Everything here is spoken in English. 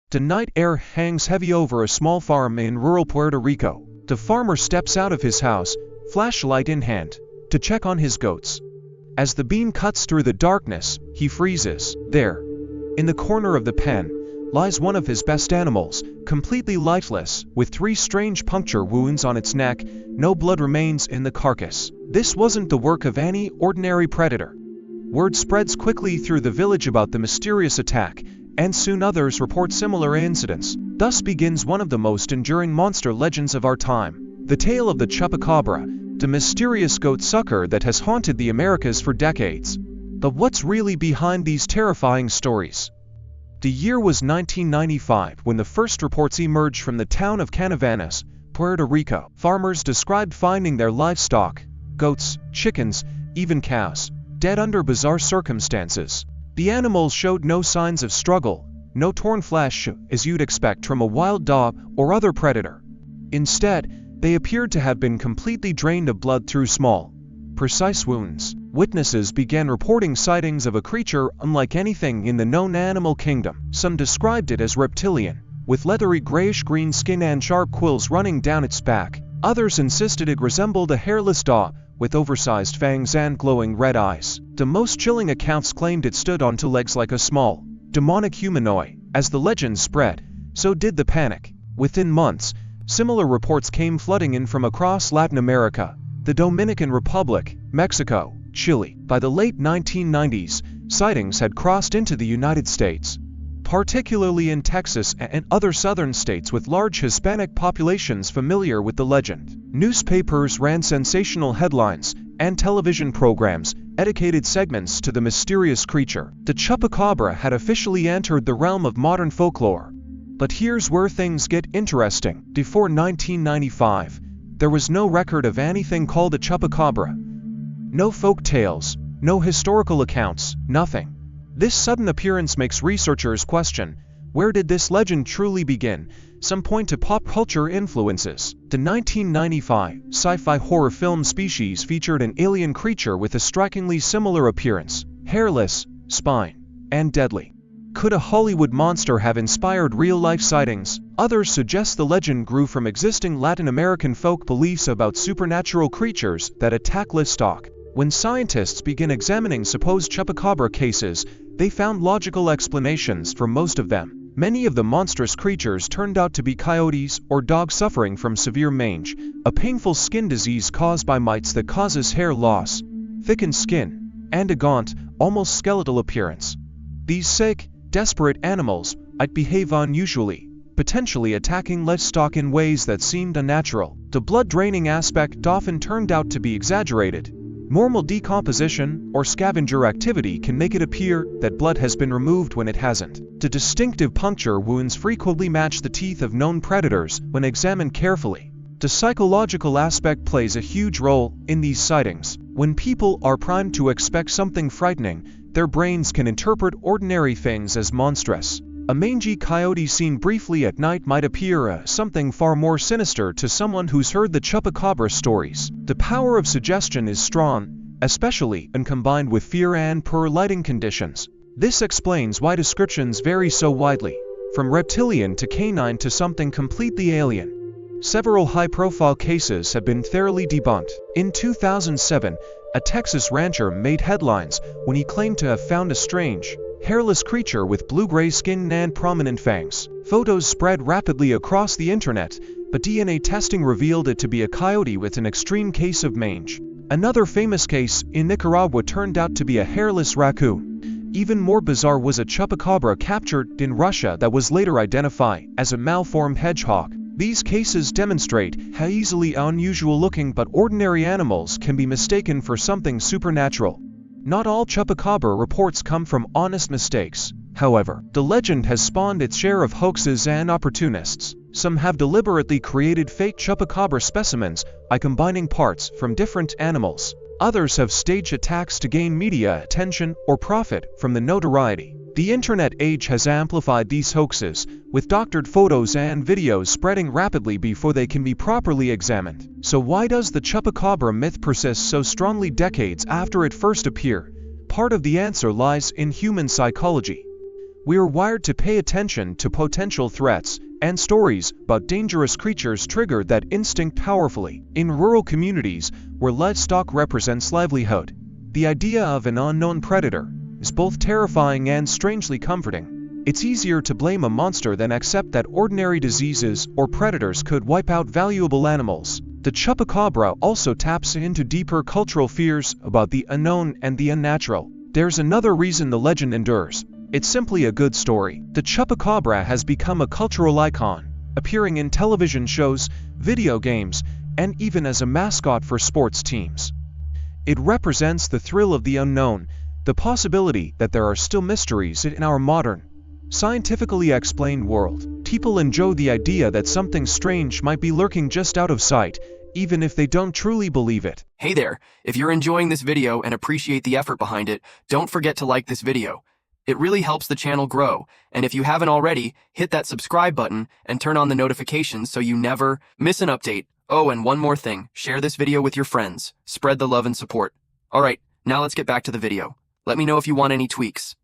The night air hangs heavy over a small farm in rural Puerto Rico. The farmer steps out of his house, flashlight in hand, to check on his goats. As the beam cuts through the darkness, he freezes. There, in the corner of the pen, lies one of his best animals, completely lifeless, with 3 strange puncture wounds on its neck. No blood remains in the carcass. This wasn't the work of any ordinary predator. Word spreads quickly through the village about the mysterious attack, and soon others report similar incidents. Thus begins one of the most enduring monster legends of our time, the tale of the Chupacabra, the mysterious goat sucker that has haunted the Americas for decades. But what's really behind these terrifying stories? The year was 1995 when the first reports emerged from the town of Canavanas, Puerto Rico. Farmers described finding their livestock, goats, chickens, even cows, dead under bizarre circumstances. The animals showed no signs of struggle, no torn flesh as you'd expect from a wild dog or other predator. Instead, they appeared to have been completely drained of blood through small, precise wounds. Witnesses began reporting sightings of a creature unlike anything in the known animal kingdom. Some described it as reptilian, with leathery grayish-green skin and sharp quills running down its back. Others insisted it resembled a hairless dog, with oversized fangs and glowing red eyes. The most chilling accounts claimed it stood on 2 legs like a small, demonic humanoid. As the legend spread, so did the panic. Within months, similar reports came flooding in from across Latin America, the Dominican Republic, Mexico, Chile. By the late 1990s, sightings had crossed into the United States, particularly in Texas and other southern states with large Hispanic populations familiar with the legend. Newspapers ran sensational headlines, and television programs dedicated segments to the mysterious creature. The Chupacabra had officially entered the realm of modern folklore. But here's where things get interesting. Before 1995, there was no record of anything called a Chupacabra. No folk tales, no historical accounts, nothing. This sudden appearance makes researchers question, where did this legend truly begin? Some point to pop culture influences. The 1995 sci-fi horror film Species featured an alien creature with a strikingly similar appearance, hairless, spine, and deadly. Could a Hollywood monster have inspired real-life sightings? Others suggest the legend grew from existing Latin American folk beliefs about supernatural creatures that attack livestock. When scientists began examining supposed Chupacabra cases, they found logical explanations for most of them. Many of the monstrous creatures turned out to be coyotes or dogs suffering from severe mange, a painful skin disease caused by mites that causes hair loss, thickened skin, and a gaunt, almost skeletal appearance. These sick, desperate animals might behave unusually, potentially attacking livestock in ways that seemed unnatural. The blood-draining aspect often turned out to be exaggerated. Normal decomposition or scavenger activity can make it appear that blood has been removed when it hasn't. The distinctive puncture wounds frequently match the teeth of known predators when examined carefully. The psychological aspect plays a huge role in these sightings. When people are primed to expect something frightening, their brains can interpret ordinary things as monstrous. A mangy coyote seen briefly at night might appear as something far more sinister to someone who's heard the Chupacabra stories. The power of suggestion is strong, especially when combined with fear and poor lighting conditions. This explains why descriptions vary so widely, from reptilian to canine to something completely alien. Several high-profile cases have been thoroughly debunked. In 2007, a Texas rancher made headlines when he claimed to have found a strange, hairless creature with blue-gray skin and prominent fangs. Photos spread rapidly across the internet, but DNA testing revealed it to be a coyote with an extreme case of mange. Another famous case in Nicaragua turned out to be a hairless raccoon. Even more bizarre was a Chupacabra captured in Russia that was later identified as a malformed hedgehog. These cases demonstrate how easily unusual-looking but ordinary animals can be mistaken for something supernatural. Not all Chupacabra reports come from honest mistakes. However, the legend has spawned its share of hoaxes and opportunists. Some have deliberately created fake Chupacabra specimens by combining parts from different animals. Others have staged attacks to gain media attention or profit from the notoriety. The internet age has amplified these hoaxes, with doctored photos and videos spreading rapidly before they can be properly examined. So why does the Chupacabra myth persist so strongly decades after it first appeared? Part of the answer lies in human psychology. We are wired to pay attention to potential threats, and stories about dangerous creatures trigger that instinct powerfully. In rural communities, where livestock represents livelihood, the idea of an unknown predator is both terrifying and strangely comforting. It's easier to blame a monster than accept that ordinary diseases or predators could wipe out valuable animals. The Chupacabra also taps into deeper cultural fears about the unknown and the unnatural. There's another reason the legend endures. It's simply a good story. The Chupacabra has become a cultural icon, appearing in television shows, video games, and even as a mascot for sports teams. It represents the thrill of the unknown, the possibility that there are still mysteries in our modern, scientifically explained world. People enjoy the idea that something strange might be lurking just out of sight, even if they don't truly believe it. Hey there, if you're enjoying this video and appreciate the effort behind it, don't forget to like this video. It really helps the channel grow, and if you haven't already, hit that subscribe button and turn on the notifications so you never miss an update. Oh, and one more thing, share this video with your friends. Spread the love and support. Alright, now let's get back to the video. Let me know if you want any tweaks.